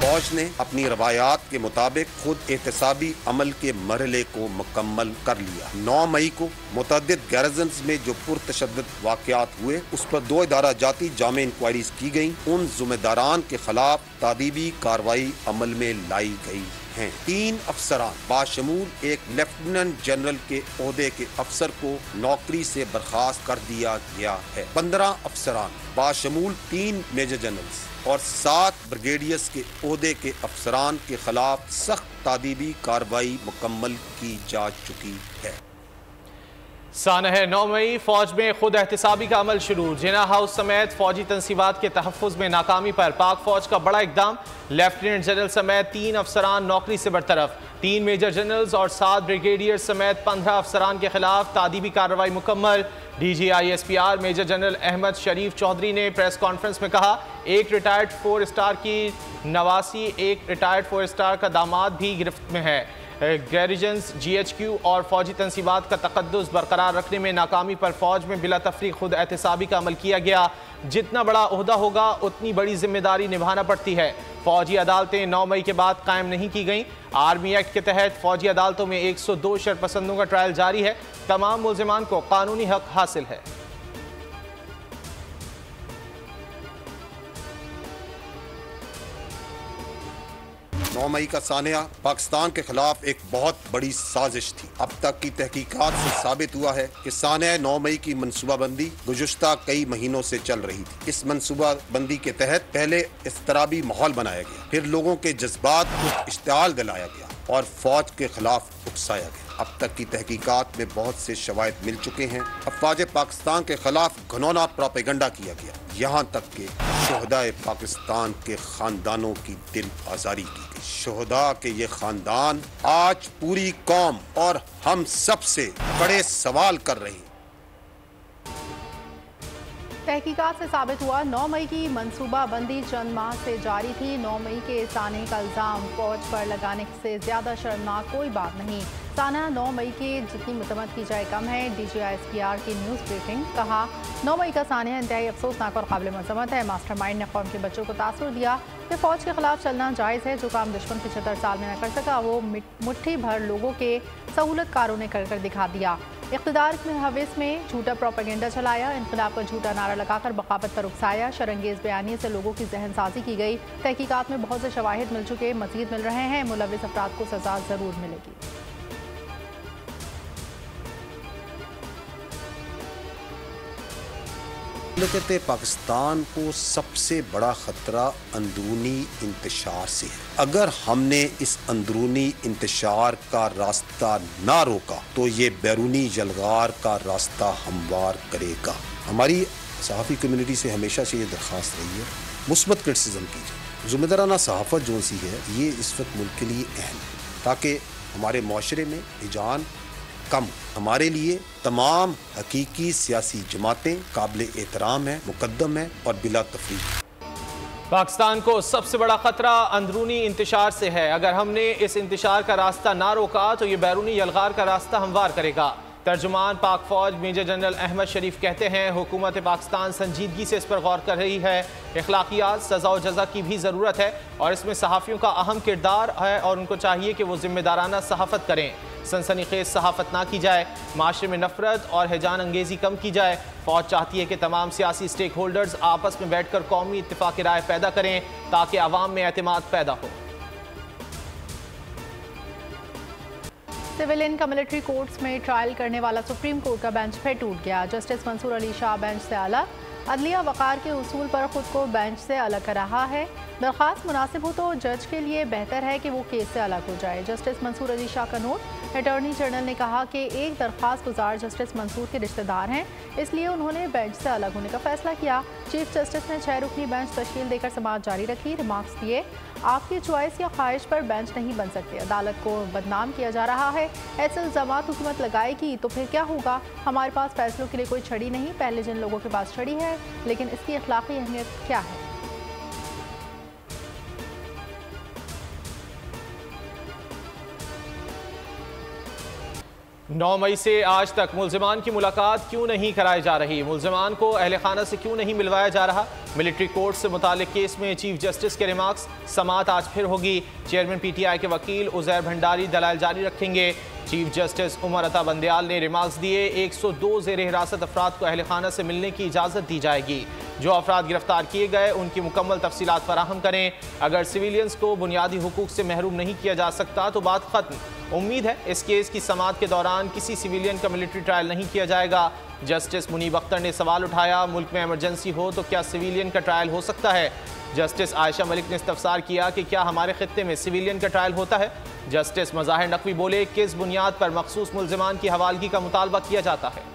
फौज ने अपनी रवायात के मुताबिक खुद एहतसाबी अमल के मरहले को मुकम्मल कर लिया। 9 मई को मुतअद्दिद गैरजन्स में जो पुरतशद्दुद वाक़यात हुए उस पर 2 इदारा जाती जामे इंक्वायरीज की गयी। उन जिम्मेदारान के खिलाफ तादीबी कार्रवाई अमल में लाई गई हैं। 3 अफसरान बाशमूल एक लेफ्टिनेंट जनरल के ओहदे के अफसर को नौकरी से बर्खास्त कर दिया गया है। 15 अफसरान बाशमूल 3 मेजर जनरल्स और 7 ब्रिगेडियर्स के ओहदे के अफसरान के खिलाफ सख्त तादीबी कार्रवाई मुकम्मल की जा चुकी है। सानह 9 मई फौज में खुद एहतिसाबी का अमल शुरू। जिना हाउस समेत फौजी तंसीबात के तहफ़्फ़ुज़ में नाकामी पर पाक फौज का बड़ा इक़दाम। लेफ्टिनेंट जनरल समेत 3 अफसरान नौकरी से बरतरफ। 3 मेजर जनरल्स और 7 ब्रिगेडियर समेत 15 अफसरान के खिलाफ तादीबी कार्रवाई मुकम्मल। DGISPR मेजर जनरल अहमद शरीफ चौधरी ने प्रेस कॉन्फ्रेंस में कहा, एक रिटायर्ड 4 स्टार की नवासी एक रिटायर्ड 4 स्टार का दामाद भी गिरफ्त में है। गैरिजन्स GHQ और फौजी तंसीबात का तकद्दुस बरकरार रखने में नाकामी पर फौज में बिला तफरीक खुद एहतिसाबी का अमल किया गया। जितना बड़ा ओहदा होगा उतनी बड़ी जिम्मेदारी निभाना पड़ती है। फौजी अदालतें 9 मई के बाद कायम नहीं की गईं। आर्मी एक्ट के तहत फौजी अदालतों में 102 शरपसंदों का ट्रायल जारी है। तमाम मुल्जिमान को कानूनी हक हासिल है। 9 मई का सानिया पाकिस्तान के खिलाफ एक बहुत बड़ी साजिश थी। अब तक की तहकीकात से साबित हुआ है कि सानिया 9 मई की मनसूबाबंदी गुज़श्ता कई महीनों से चल रही थी। इस मनसूबाबंदी के तहत पहले इस्तराबी माहौल बनाया गया, फिर लोगों के जज्बात को इश्तिआल दिलाया गया और फौज के खिलाफ उकसाया गया। अब तक की तहकीकात में बहुत से शवाहिद मिल चुके हैं। अफवाज पाकिस्तान के खिलाफ घनौना प्रोपेगेंडा किया गया, यहाँ तक के शोहदाए पाकिस्तान के खानदानों की दिल आजारी की गई। शोहदा के ये खानदान आज पूरी कौम और हम सब से बड़े सवाल कर रहे हैं। तहकीकात से साबित हुआ 9 मई की मनसूबाबंदी चंद माह से जारी थी। 9 मई के साने का इल्ज़ाम फौज पर लगाने से ज्यादा शर्मनाक कोई बात नहीं। साना 9 मई की जितनी मुतमद की जाए कम है। DGISPR की न्यूज़ ब्रीफिंग। कहा, 9 मई का सानिया इंतहाई अफसोसनाक और काबिल मजम्मत है। मास्टरमाइंड ने कौम के बच्चों को तासुर दिया कि फौज के खिलाफ चलना जायज़ है। जो काम दुश्मन 75 साल में न कर सका वो मुट्ठी भर लोगों के सहूलतकारों ने कर दिखा दिया। इक़्तिदार में हविस में झूठा प्रोपेगेंडा चलाया, इनकलाब का झूठा नारा लगाकर बगावत पर उकसाया, शरंगेज बयानी से लोगों की जहन साजी की गई। तहकीकात में बहुत से शवाहिद मिल चुके, मजीद मिल रहे हैं। मुलविस अफराद को सजा जरूर मिलेगी। कहते पाकिस्तान को सबसे बड़ा खतरा अंदरूनी इंतशार से है। अगर हमने इस अंदरूनी इंतशार का रास्ता ना रोका तो ये बैरूनी जलगार का रास्ता हमवार करेगा। हमारी सहाफ़ी कम्युनिटी से हमेशा से ये दरख्वास्त रही है, मुस्बत क्रिटिसिज्म कीजिए। ज़िम्मेदाराना सहाफ़त जो सी है ये इस वक्त मुल्क के लिए अहम है, ताकि हमारे माशरे में हिजान कम। हमारे लिए तमाम हकीकी सियासी जमातें काबिल एहतराम है, मुकद्दम है और बिला तफरीक। पाकिस्तान को सबसे बड़ा खतरा अंदरूनी इंतशार से है। अगर हमने इस इंतशार का रास्ता ना रोका तो ये बैरूनी यलगार का रास्ता हमवार करेगा। तर्जुमान पाक फौज मेजर जनरल अहमद शरीफ कहते हैं, हुकूमत पाकिस्तान संजीदगी से इस पर गौर कर रही है। इखलाकियात, सज़ा और जज़ा की भी ज़रूरत है और इसमें सहाफ़ियों का अहम किरदार है और उनको चाहिए कि वो ज़िम्मेदाराना सहाफ़त करें। सनसनीखेज सहाफ़त ना की जाए, माशरे में नफरत और हैजान अंगेज़ी कम की जाए। फौज चाहती है कि तमाम सियासी स्टेक होल्डर्स आपस में बैठ कर कौमी इत्तिफ़ाक़ राय पैदा करें ताकि आवाम में एतमाद पैदा हो। सिविलियन का मिलिट्री कोर्ट्स में ट्रायल करने वाला सुप्रीम कोर्ट का बेंच फिर टूट गया। जस्टिस मंसूर अली शाह बेंच से अलग। अदलिया वक़ार के उसूल पर खुद को बेंच से अलग कर रहा है। दरख्वास्त मुनासिब हो तो जज के लिए बेहतर है कि वो केस से अलग हो जाए। जस्टिस मंसूर अली शाह का नोट। अटॉर्नी जनरल ने कहा कि एक दरख्वास्त गुजार जस्टिस मंसूर के रिश्तेदार हैं, इसलिए उन्होंने बेंच से अलग होने का फैसला किया। चीफ जस्टिस ने 6 रुकनी बेंच तश्कील देकर समाअत जारी रखी। रिमार्क्स दिए, आपकी चॉइस या ख्वाहिश पर बेंच नहीं बन सकते। अदालत को बदनाम किया जा रहा है। ऐसे इल्ज़ामात हुकूमत लगाएगी तो फिर क्या होगा? हमारे पास फैसलों के लिए कोई छड़ी नहीं, पहले जिन लोगों के पास छड़ी है, लेकिन इसकी अखलाकी अहमियत क्या है? 9 मई से आज तक मुल्जिमान की मुलाकात क्यों नहीं कराई जा रही? मुल्जिमान को अहल खाना से क्यों नहीं मिलवाया जा रहा? मिलिट्री कोर्ट से मुतालिक केस में चीफ जस्टिस के रिमार्क्स। समाअत आज फिर होगी। चेयरमैन PTI के वकील उज़ैर भंडारी दलाइल जारी रखेंगे। चीफ जस्टिस उमर अता बंदयाल ने रिमार्क्स दिए। 102 ज़ेर हिरासत अफराद को अहल खाना से मिलने की इजाज़त दी जाएगी। जो अफराद गिरफ्तार किए गए उनकी मुकम्मल तफसीलात फराहम करें। अगर सिविलियंस को बुनियादी हुकूक से महरूम नहीं किया जा सकता तो बात खत्म। उम्मीद है इस केस की समाअत के दौरान किसी सिविलियन का मिलिट्री ट्रायल नहीं किया जाएगा। जस्टिस मुनीब अख्तर ने सवाल उठाया, मुल्क में इमरजेंसी हो तो क्या सिविलियन का ट्रायल हो सकता है? जस्टिस आयशा मलिक ने इस्तफसार किया कि क्या हमारे खित्ते में सिविलियन का ट्रायल होता है? जस्टिस मज़ाहिर नकवी बोले, किस बुनियाद पर मखसूस मुल्जिमान की हवालगी का मुतालबा किया जाता है?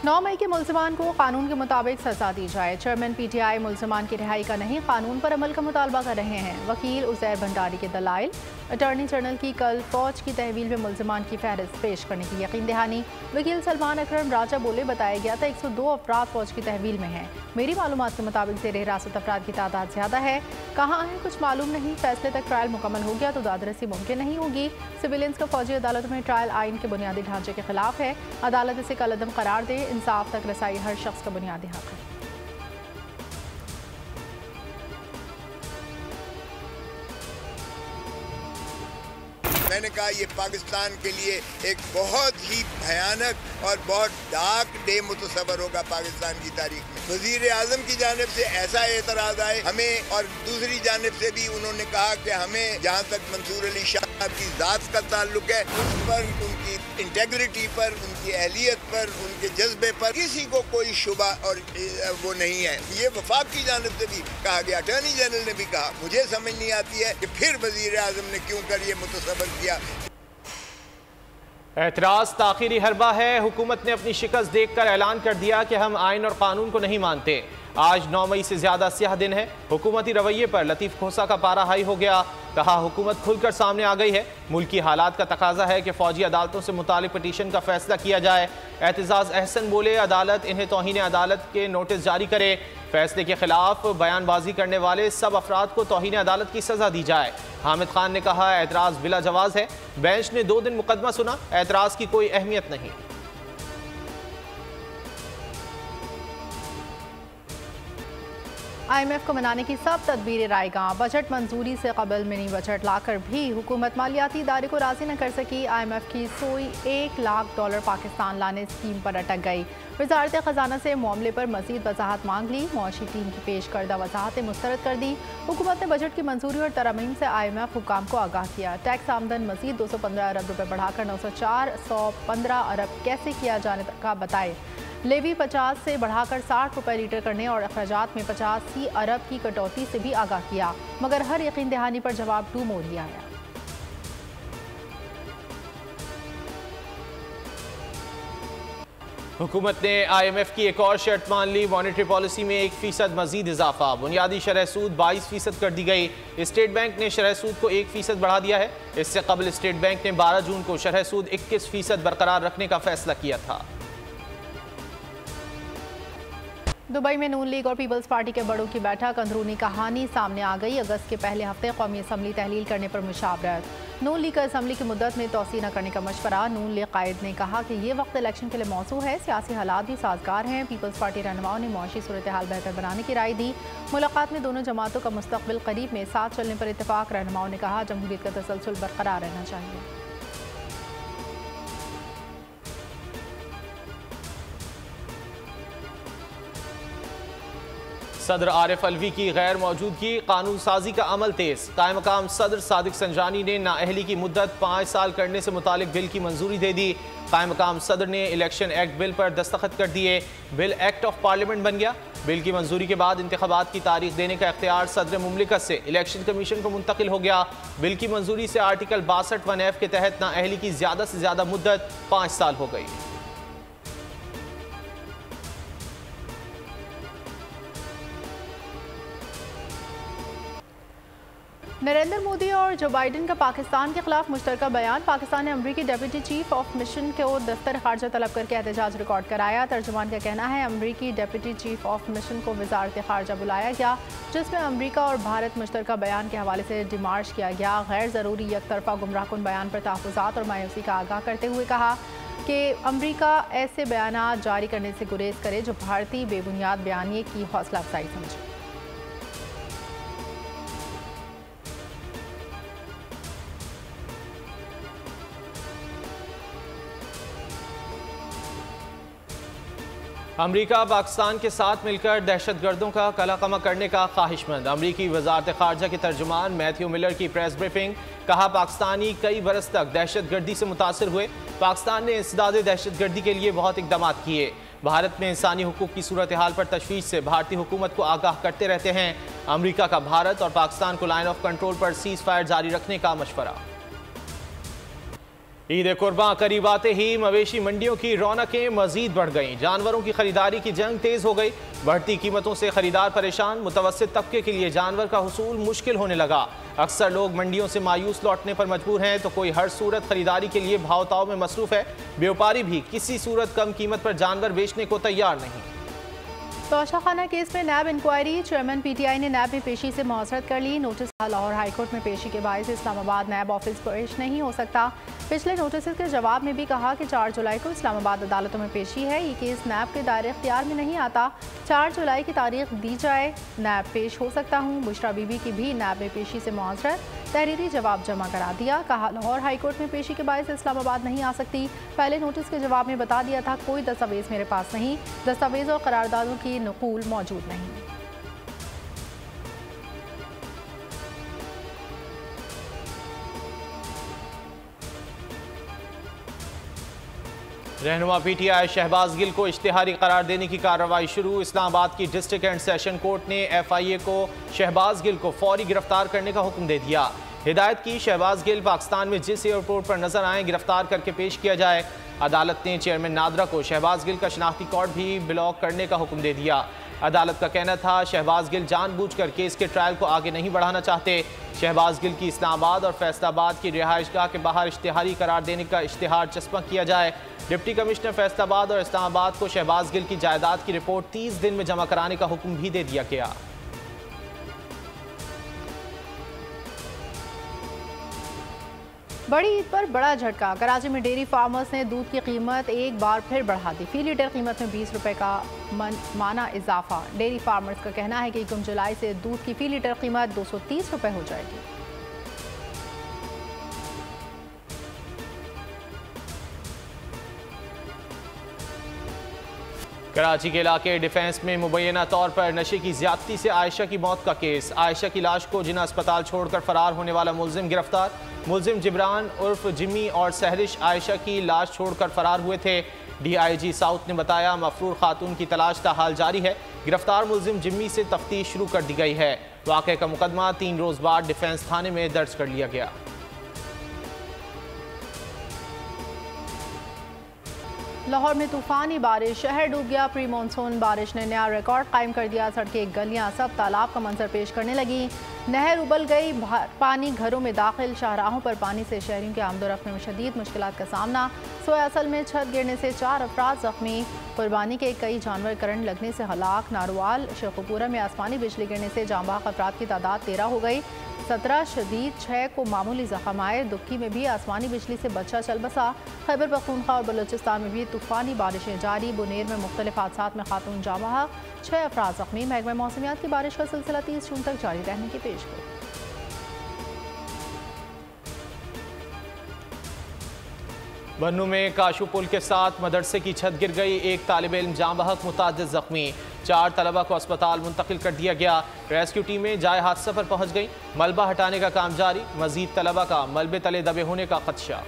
9 मई के मुल्जिमान को कानून के मुताबिक सजा दी जाए। चेयरमैन PTI मुल्जिमान की रिहाई का नहीं, कानून पर अमल का मुतालबा कर रहे हैं। वकील उज़ैर भंडारी के दलाइल। अटॉर्नी जनरल की कल फौज की तहवील में मुल्जिमान की फहरिस्त पेश करने की यकीन दहानी। वकील सलमान अकरम राजा बोले, बताया गया था 102 अफराद फौज की तहवील में हैं। मेरी मालूमात के मुताबिक ज़ेर हिरासत अफराद की तादाद ज़्यादा है। कहाँ है कुछ मालूम नहीं। फैसले तक ट्रायल मुकम्मल हो गया तो दादरसी मुमकिन नहीं होगी। सिविलियंस का फौजी अदालतों में ट्रायल आइन के बुनियादी ढांचे के खिलाफ है। अदालत इसे कलअदम करार दे। इंसाफ तक रसाई हर शख्स का बुनियादी हक है। मैंने कहा ये पाकिस्तान के लिए एक बहुत ही भयानक और बहुत डार्क डे मुतसवर होगा पाकिस्तान की तारीख में। वजीर आजम की जानिब से ऐसा एतराज आए हमें, और दूसरी जानिब से भी उन्होंने कहा कि हमें जहाँ तक मंसूर अली शाह की ज़ात का ताल्लुक है, उस पर, उनकी इंटेग्रिटी पर, उनकी अहलियत पर, उनके जज्बे पर किसी को कोई शुबा और वो नहीं है। ये वफाक की जानिब से भी कहा गया, अटॉर्नी जनरल ने भी कहा। मुझे समझ नहीं आती है कि फिर वजीर आजम ने क्यों कर ये मुतसवर किया। एतराज़ ताख़ीरी हरबा है। हुकूमत ने अपनी शिकस्त देखकर ऐलान कर दिया कि हम आइन और कानून को नहीं मानते। आज 9 मई से ज्यादा स्याह दिन है। हुकूमती रवैये पर लतीफ़ खोसा का पारा हाई हो गया। कहा, हुकूमत खुलकर सामने आ गई है। मुल्की हालात का तकाजा है कि फौजी अदालतों से मुतालिक पटिशन का फैसला किया जाए। एतजाज़ अहसन बोले, अदालत इन्हें तौहीन अदालत के नोटिस जारी करे। फैसले के खिलाफ बयानबाजी करने वाले सब अफराद को तौहीन अदालत की सजा दी जाए। हामिद खान ने कहा, एतराज़ बिला जवाज़ है। बेंच ने 2 दिन मुकदमा सुना, एतराज़ की कोई अहमियत नहीं। IMF को मनाने की सब तदबीरें रायगां। बजट मंजूरी से कबल मिनी बजट लाकर भी हुकूमत मालियाती इदारे को राजी न कर सकी। IMF की सोई $1 लाख पाकिस्तान लाने स्कीम पर अटक गई। वजारत खजाना से मामले पर मजीद वजाहत मांग ली। मुआशी टीम की पेश करदा वजाहतें मुस्तरद कर दी। हुकूमत ने बजट की मंजूरी और तरमीम से IMF हुकाम को आगाह किया। टैक्स आमदन मजीद 215 अरब रुपये बढ़ाकर 90415 अरब कैसे किया जाने का बताए। लेवी 50 से बढ़ाकर 60 रुपये लीटर करने और अखराजात में 85 अरब की कटौती से भी आगाह किया, मगर हर यकीन दहानी पर जवाब टू मोड़ ही आया। हुकूमत ने IMF की एक और शर्त मान ली। मॉनेटरी पॉलिसी में 1% मजीद इजाफा। बुनियादी शरह सूद 22% कर दी गई। स्टेट बैंक ने शरह सूद को 1% बढ़ा दिया है। इससे कबल स्टेट बैंक ने 12 जून को शरह सूद 21% बरकरार रखने का फैसला किया था। दुबई में नून लीग और पीपल्स पार्टी के बड़ों की बैठक। अंदरूनी कहानी सामने आ गई। अगस्त के पहले हफ्ते कौमी असम्बली तहलील करने पर मुशावरत। नून लीग का असम्बली की मुद्दत में तोसी न करने का मशवरा। नून लीग कायद ने कहा कि ये वक्त इलेक्शन के लिए मौसू है, सियासी हालात भी साजगार हैं। पीपल्स पार्टी रहनुमाओं ने मुआशी सूरत हाल बेहतर बनाने की राय दी। मुलाकात में दोनों जमातों का मुस्तकबिल करीब में साथ चलने पर इत्तेफाक। रहनुमाओं ने कहा, जमहूरियत का तसलसल बरकरार रहना चाहिए। सदर आरिफ अलवी की गैर मौजूदगी, कानून साजी का अमल तेज। कायम मकाम सदर सादिक संजानी ने नाअहली की मुद्दत 5 साल करने से मुतालिक बिल की मंजूरी दे दी। कायम मकाम सदर ने इलेक्शन एक्ट बिल पर दस्तखत कर दिए। बिल एक्ट ऑफ पार्लियामेंट बन गया। बिल की मंजूरी के बाद इंतखाबात की तारीख देने का इख्तियार सदर मुमलिकत से इलेक्शन कमीशन को मुंतकिल हो गया। बिल की मंजूरी से आर्टिकल 62(1)F के तहत नाअहली की ज्यादा से ज्यादा मुद्दत 5 साल हो गई। नरेंद्र मोदी और जो बाइडेन का पाकिस्तान के खिलाफ मुश्तरका बयान। पाकिस्तान ने अमरीकी डिप्टी चीफ ऑफ मिशन को दफ्तर खारजा तलब करके एहतजाज रिकॉर्ड कराया। तर्जुमान का कहना है अमरीकी डिप्टी चीफ ऑफ मिशन को वजारत खारजा बुलाया गया, जिसमें अमरीका और भारत मुश्तरका बयान के हवाले से डिमार्च किया गया। गैर ज़रूरी यकतरफा गुमराहकुन बयान पर तहफ़्फ़ुज़ात और मायूसी का आगाह करते हुए कहा कि अमरीका ऐसे बयान जारी करने से गुरेज करे जो भारतीय बेबुनियाद बयानिए की हौसला अफजाई समझे। अमरीका पाकिस्तान के साथ मिलकर दहशतगर्दों का कलाकमा करने का ख्वाहिशमंद। अमरीकी वजारत खारजा के तर्जुमान मैथ्यू मिलर की प्रेस ब्रीफिंग। कहा पाकिस्तानी कई बरस तक दहशतगर्दी से मुतासर हुए। पाकिस्तान ने इंसदाद दहशतगर्दी के लिए बहुत इकदाम किए। भारत में इंसानी हुकूक की सूरत हाल पर तशवीश से भारतीय हुकूमत को आगाह करते रहते हैं। अमरीका का भारत और पाकिस्तान को लाइन ऑफ कंट्रोल पर सीज फायर जारी रखने का मशवरा। ईद कुर्बान करीब आते ही मवेशी मंडियों की रौनकें मजीद बढ़ गईं। जानवरों की खरीदारी की जंग तेज हो गई। बढ़ती कीमतों से खरीदार परेशान। मुतवस्सित तबके के लिए जानवर का हुसूल मुश्किल होने लगा। अक्सर लोग मंडियों से मायूस लौटने पर मजबूर हैं, तो कोई हर सूरत खरीदारी के लिए भाव ताव में मसरूफ है। व्यापारी भी किसी सूरत कम कीमत पर जानवर बेचने को तैयार नहीं। तोशाखाना केस में नैब इंक्वायरी। चेयरमैन पीटीआई ने नैब में पेशी से मुआसरत कर ली। नोटिस लाहौर हाईकोर्ट में पेशी के बायस इस्लामाबाद नैब ऑफिस पेश नहीं हो सकता। पिछले नोटिस के जवाब में भी कहा कि 4 जुलाई को इस्लामाबाद अदालतों में पेशी है। ये केस नैब के दायरे इख्तियार में नहीं आता। 4 जुलाई की तारीख दी जाए, नैब पेश हो सकता हूँ। बुशरा बीबी की भी नैब में पेशी से मुआसरत। तहरीरी जवाब जमा करा दिया। कहा लाहौर हाईकोर्ट में पेशी के बायस इस्लामाबाद नहीं आ सकती। पहले नोटिस के जवाब में बता दिया था कोई दस्तावेज मेरे पास नहीं। दस्तावेज और करारदादों की नकूल मौजूद नहीं। रहनुमा पीटीआई शहबाज गिल को इश्तिहारी करार देने की कार्रवाई शुरू। इस्लामाबाद की डिस्ट्रिक्ट एंड सेशन कोर्ट ने एफआईए को शहबाज गिल को फौरी गिरफ्तार करने का हुक्म दे दिया। हिदायत की शहबाज गिल पाकिस्तान में जिस एयरपोर्ट पर नजर आए गिरफ्तार करके पेश किया जाए। अदालत ने चेयरमैन नादरा को शहबाज गिल का शनाख्ती कार्ड भी ब्लॉक करने का हुक्म दे दिया। अदालत का कहना था शहबाज गिल जानबूझकर केस के ट्रायल को आगे नहीं बढ़ाना चाहते। शहबाज गिल की इस्लामाबाद और फैसलाबाद की रिहाइशगाह के बाहर इश्तिहारी करार देने का इश्तिहार चस्पा किया जाए। डिप्टी कमिश्नर फैसलाबाद और इस्लामाबाद को शहबाज गिल की जायदाद की रिपोर्ट 30 दिन में जमा कराने का हुक्म भी दे दिया गया। बड़ी ईद पर बड़ा झटका। कराची में डेयरी फार्मर्स ने दूध की कीमत एक बार फिर बढ़ा दी। फी लीटर कीमत में 20 रुपए का माना इजाफा। डेयरी फार्मर्स का कहना है कि 1 जुलाई से दूध की फी लीटर कीमत 230 रुपए हो जाएगी। कराची के इलाके डिफेंस में मुबैना तौर पर नशे की ज्यादती से आयशा की मौत का केस। आयशा की लाश को जिना अस्पताल छोड़कर फरार होने वाला मुलजिम गिरफ्तार। मुलजिम जिब्रान उर्फ जिम्मी और सहरिश आयशा की लाश छोड़कर फरार हुए थे। डीआईजी साउथ ने बताया मफरूर खातून की तलाश ताहाल जारी है। गिरफ्तार मुलजिम जिम्मी से तफ्तीश शुरू कर दी गई है। वाक़े का मुकदमा 3 रोज बाद डिफेंस थाने में दर्ज कर लिया गया। लाहौर में तूफानी बारिश, शहर डूब गया। प्री मानसून बारिश ने नया रिकॉर्ड कायम कर दिया। सड़कें, गलियां सब तालाब का मंजर पेश करने लगी। नहर उबल गई, पानी घरों में दाखिल। शाहराहों पर पानी से शहरियों के आमदोरफ्त में शदीद मुश्किलात का सामना। सोयासल में छत गिरने से 4 अफराद जख्मी। कुर्बानी के कई जानवर करंट लगने से हलाक। नारोवाल शेखुपुरा में आसमानी बिजली गिरने से जांबाग अफराद की तादाद 13 हो गई। 17 शदीद, 6 को मामूली जख्म आए। दुक्की में भी आसमानी बिजली से बच्चा चल बसा। खैबर पख्तूनख्वा और बलूचिस्तान में भी तूफानी बारिशें जारी। बुनेर में मुख्तलिफ हादसात में खातून जांबाग, 6 अफराद जख्मी। महकमा मौसमियात की बारिश का सिलसिला 30 जून तक जारी रहने की पेशगोई। बन्नू में काशू पुल के साथ मदरसे की छत गिर गई। एक तालिब इल्म जाँ बहक, मुतादिद जख्मी। 4 तलबा को अस्पताल मुंतकिल कर दिया गया। रेस्क्यू टीमें जाए हादसा पर पहुंच गई। मलबा हटाने का काम जारी। मजीद तलबा का मलबे तले दबे होने का खदशा।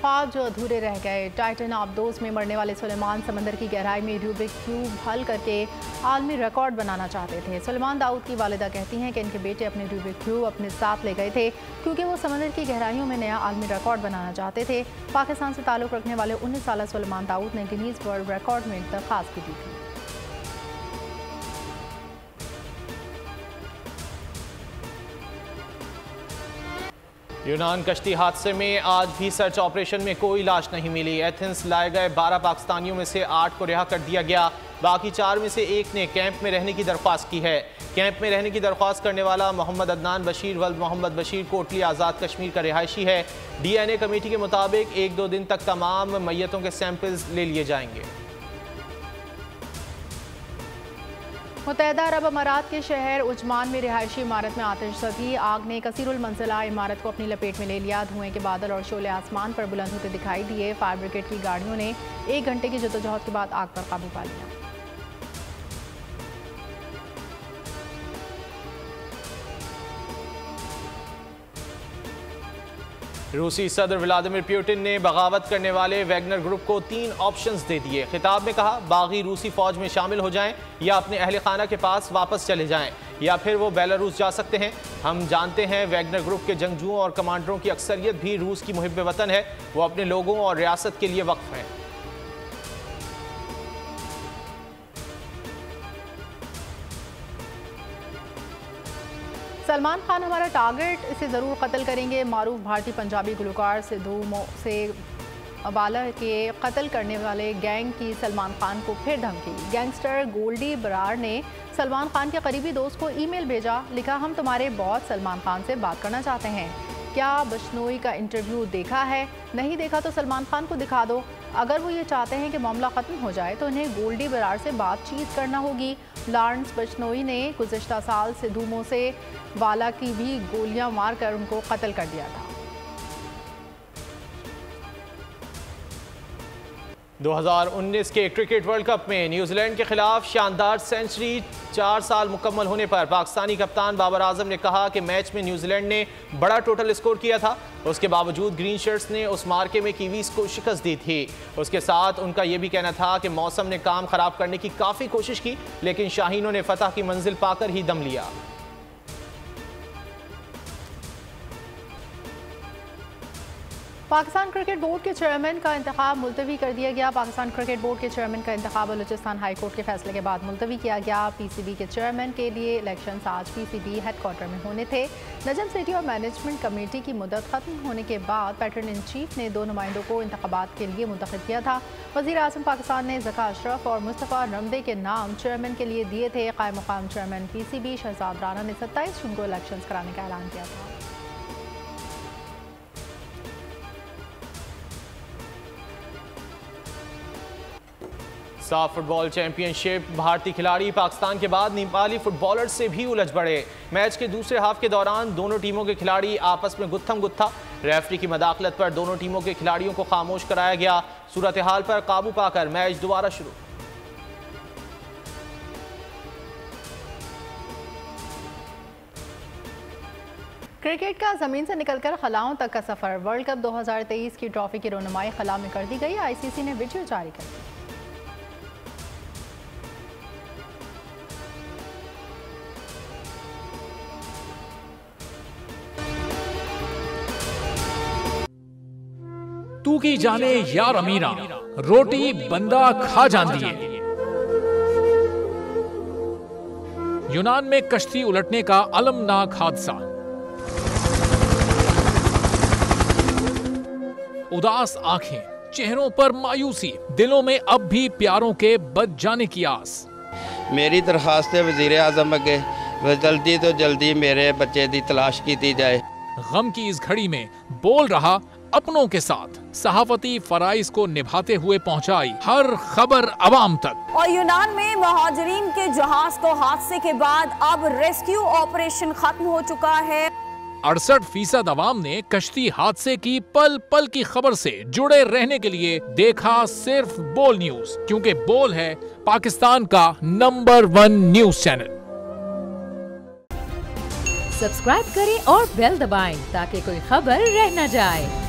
ख्वाब जो अधूरे रह गए। टाइटन आबदोज में मरने वाले सुलेमान समंदर की गहराई में रूबिक क्यूब हल करके आलमी रिकॉर्ड बनाना चाहते थे। सुलेमान दाऊद की वालिदा कहती हैं कि इनके बेटे अपने रूबिक क्यूब अपने साथ ले गए थे क्योंकि वो समंदर की गहराइयों में नया आलमी रिकॉर्ड बनाना चाहते थे। पाकिस्तान से ताल्लुक़ रखने वाले 19 साल सुलेमान दाऊद ने गिनीज वर्ल्ड रिकॉर्ड में दरख्वास्त की थी। यूनान कश्ती हादसे में आज भी सर्च ऑपरेशन में कोई लाश नहीं मिली। एथेंस लाए गए 12 पाकिस्तानियों में से 8 को रिहा कर दिया गया। बाकी 4 में से 1 ने कैंप में रहने की दरख्वास्त की है। कैंप में रहने की दरख्वास्त करने वाला मोहम्मद अदनान बशीर वल्द मोहम्मद बशीर कोटली आज़ाद कश्मीर का रिहायशी है। DNA कमेटी के मुताबिक 1-2 दिन तक तमाम मैयतों के सैंपल्स ले लिए जाएंगे। मुत्तहिदा अरब अमारात के शहर उजमान में रिहायशी इमारत में आतिशज़दी। आग ने कसीरुल मंजिला इमारत को अपनी लपेट में ले लिया। धुएं के बादल और शोले आसमान पर बुलंद होते दिखाई दिए। फायर ब्रिगेड की गाड़ियों ने 1 घंटे की जद्दोजहद के बाद आग पर काबू पा लिया। रूसी सदर व्लादिमीर पुतिन ने बगावत करने वाले वैगनर ग्रुप को 3 ऑप्शंस दे दिए। खिताब में कहा, बागी रूसी फौज में शामिल हो जाएं या अपने अहल खाना के पास वापस चले जाएं या फिर वो बेलारूस जा सकते हैं। हम जानते हैं वैगनर ग्रुप के जंगजुओं और कमांडरों की अक्सरियत भी रूस की मुहिब वतन है। वो अपने लोगों और रियासत के लिए वक्फ हैं। सलमान खान हमारा टारगेट, इसे ज़रूर कत्ल करेंगे। मारूफ भारतीय पंजाबी गुलकार सिद्धू से अबाला के कत्ल करने वाले गैंग की सलमान खान को फिर धमकी। गैंगस्टर गोल्डी बरार ने सलमान खान के करीबी दोस्त को ईमेल भेजा। लिखा, हम तुम्हारे बॉस सलमान खान से बात करना चाहते हैं। क्या बशनोई का इंटरव्यू देखा है? नहीं देखा तो सलमान खान को दिखा दो। अगर वो ये चाहते हैं कि मामला ख़त्म हो जाए तो उन्हें गोल्डी बरार से बातचीत करना होगी। लॉरेंस बशनोई ने गुज़िश्ता साल सिद्धू से वाला की भी गोलियां मारकर उनको कत्ल कर दिया था। 2019 के क्रिकेट वर्ल्ड कप में न्यूजीलैंड के खिलाफ शानदार सेंचुरी 4 साल मुकम्मल होने पर पाकिस्तानी कप्तान बाबर आजम ने कहा कि मैच में न्यूजीलैंड ने बड़ा टोटल स्कोर किया था। उसके बावजूद ग्रीन शर्ट्स ने उस मार्के में कीवीज को शिकस्त दी थी। उसके साथ उनका यह भी कहना था कि मौसम ने काम खराब करने की काफ़ी कोशिश की, लेकिन शाहीनों ने फतह की मंजिल पाकर ही दम लिया। पाकिस्तान क्रिकेट बोर्ड के चेयरमैन का इंतखाब मुलतवी कर दिया गया। पाकिस्तान क्रिकेट बोर्ड के चेयरमैन का इंतखाब बलूचिस्तान हाई कोर्ट के फैसले के बाद मुलतवी किया गया। PCB के चेयरमैन के लिए इलेक्शंस आज PCB हेडक्वार्टर में होने थे। नजम सिटी और मैनेजमेंट कमेटी की मुद्दत खत्म होने के बाद पैटर्न इन चीफ ने 2 नुमाइंदों को इंतखाबात के लिए मुंतखब किया था। वज़ीर आज़म पाकिस्तान ने ज़का अशरफ और मुस्तफ़ा रमदे के नाम चेयरमैन के लिए दिए थे। कायम मुकाम चेयरमैन PCB शहजाद राना ने 27 जून को इलेक्शंस कराने का ऐलान किया था। साफ फुटबॉल चैंपियनशिप भारतीय खिलाड़ी पाकिस्तान के बाद नेपाली फुटबॉलर्स से भी उलझ पड़े। मैच के दूसरे हाफ के दौरान दोनों टीमों के खिलाड़ी आपस में गुत्थम गुत्था। रेफरी की मदाखलत पर दोनों टीमों के खिलाड़ियों को खामोश कराया गया। सूरत हाल पर काबू पाकर मैच दोबारा शुरू। क्रिकेट का जमीन से निकलकर खलाओं तक का सफर। वर्ल्ड कप 2023 की ट्रॉफी की रोनुमाई खला में कर दी गई। ICC ने वीडियो जारी कर दी। तू की जाने यार अमीरा, रोटी बंदा खा जाती है। यूनान में कश्ती उलटने का अलमनाक हादसा। उदास आंखें, चेहरों पर मायूसी, दिलों में अब भी प्यारों के बच जाने की आस। मेरी दरखास्त है वज़ीर आज़म अगे जल्दी तो जल्दी मेरे बच्चे की तलाश की जाए। गम की इस घड़ी में बोल रहा अपनों के साथ, सहाफती फराइज को निभाते हुए पहुंचाई हर खबर अवाम तक। और यूनान में मुहाजिरीन के जहाज को हादसे के बाद अब रेस्क्यू ऑपरेशन खत्म हो चुका है। 68% अवाम ने कश्ती हादसे की पल पल की खबर से जुड़े रहने के लिए देखा सिर्फ बोल न्यूज, क्योंकि बोल है पाकिस्तान का नंबर 1 न्यूज चैनल। सब्सक्राइब करें और बेल दबाएं ताकि कोई खबर रह न जाए।